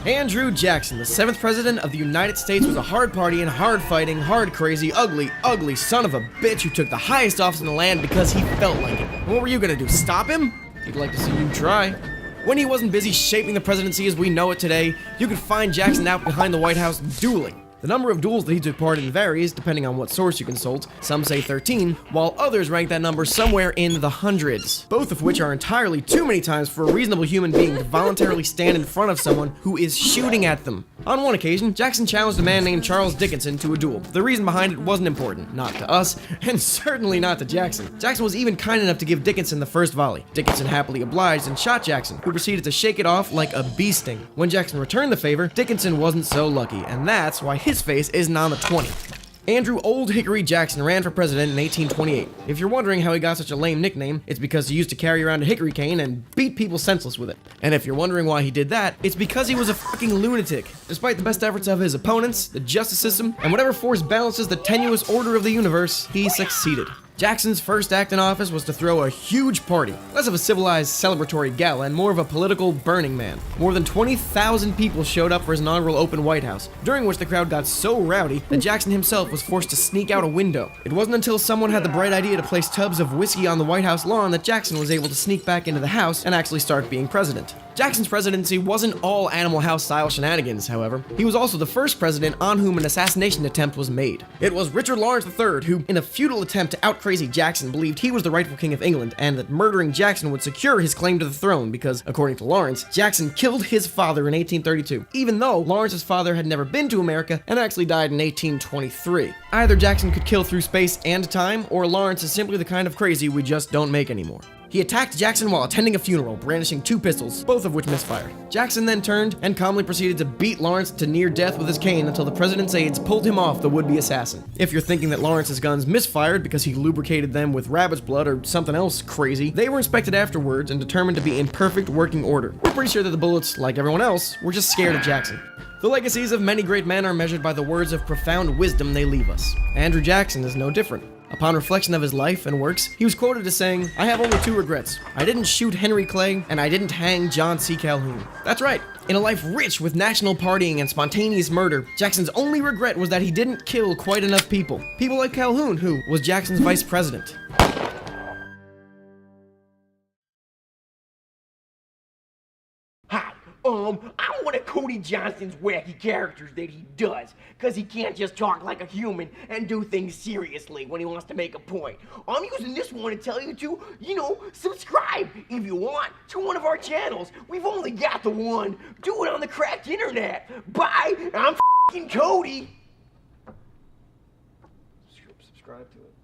Andrew Jackson, the 7th president of the United States, was a hard-partying, hard-fighting, hard-crazy, ugly son of a bitch who took the highest office in the land because he felt like it. And what were you gonna do, stop him? He'd like to see you try. When he wasn't busy shaping the presidency as we know it today, you could find Jackson out behind the White House dueling. The number of duels that he took part in varies depending on what source you consult. Some say 13, while others rank that number somewhere in the hundreds, both of which are entirely too many times for a reasonable human being to voluntarily stand in front of someone who is shooting at them. On one occasion, Jackson challenged a man named Charles Dickinson to a duel. The reason behind it wasn't important, not to us, and certainly not to Jackson. Jackson was even kind enough to give Dickinson the first volley. Dickinson happily obliged and shot Jackson, who proceeded to shake it off like a bee sting. When Jackson returned the favor, Dickinson wasn't so lucky, and that's why his face isn't on the 20. Andrew Old Hickory Jackson ran for president in 1828. If you're wondering how he got such a lame nickname, it's because he used to carry around a hickory cane and beat people senseless with it. And if you're wondering why he did that, it's because he was a fucking lunatic. Despite the best efforts of his opponents, the justice system, and whatever force balances the tenuous order of the universe, he succeeded. Jackson's first act in office was to throw a huge party, less of a civilized celebratory gala and more of a political Burning Man. More than 20,000 people showed up for his inaugural open White House, during which the crowd got so rowdy that Jackson himself was forced to sneak out a window. It wasn't until someone had the bright idea to place tubs of whiskey on the White House lawn that Jackson was able to sneak back into the House and actually start being president. Jackson's presidency wasn't all Animal House style shenanigans, however. He was also the first president on whom an assassination attempt was made. It was Richard Lawrence III who, in a futile attempt to out crazy Jackson, believed he was the rightful king of England and that murdering Jackson would secure his claim to the throne because, according to Lawrence, Jackson killed his father in 1832, even though Lawrence's father had never been to America and actually died in 1823. Either Jackson could kill through space and time, or Lawrence is simply the kind of crazy we just don't make anymore. He attacked Jackson while attending a funeral, brandishing 2 pistols, both of which misfired. Jackson then turned and calmly proceeded to beat Lawrence to near death with his cane until the president's aides pulled him off the would-be assassin. If you're thinking that Lawrence's guns misfired because he lubricated them with rabbit's blood or something else crazy, they were inspected afterwards and determined to be in perfect working order. We're pretty sure that the bullets, like everyone else, were just scared of Jackson. The legacies of many great men are measured by the words of profound wisdom they leave us. Andrew Jackson is no different. Upon reflection of his life and works, he was quoted as saying, "I have only 2 regrets. I didn't shoot Henry Clay, and I didn't hang John C. Calhoun." That's right. In a life rich with national partying and spontaneous murder, Jackson's only regret was that he didn't kill quite enough people. People like Calhoun, who was Jackson's vice president. Hi, I'm one of Cody Johnston's wacky characters that he does, cause he can't just talk like a human and do things seriously when he wants to make a point. I'm using this one to tell you to, subscribe if you want to one of our channels. We've only got the one. Do it on the cracked internet. Bye, I'm f***ing Cody. Subscribe to it.